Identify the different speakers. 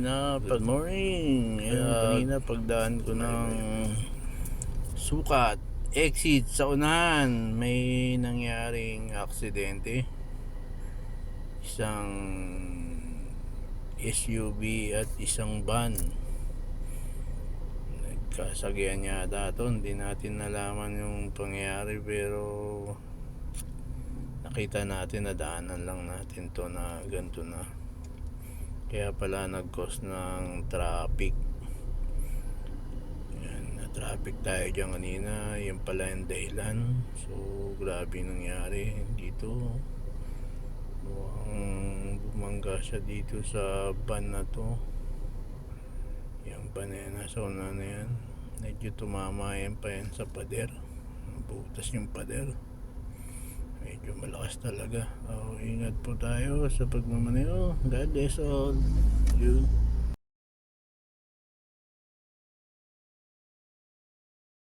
Speaker 1: Good morning. Kanina pagdaan ko ng sukat exit sa unahan, may nangyaring aksidente. Isang SUV at isang van. Nagkasagian yata ito. Hindi natin nalaman yung pangyayari, pero nakita natin na daanan lang natin to na ganito na. Kaya pala nag-cause ng traffic. Yan, na-traffic tayo dyan kanina. Yan pala yung dahilan. So grabe nangyari dito. Mukhang bumangga siya dito sa van na to. Yung van na yan, nasa una na yan. Medyo tumama yan pa yan sa pader. Butas yung pader. Medyo malakas talaga. Ingat po tayo sa pagmamaneho. God bless all you.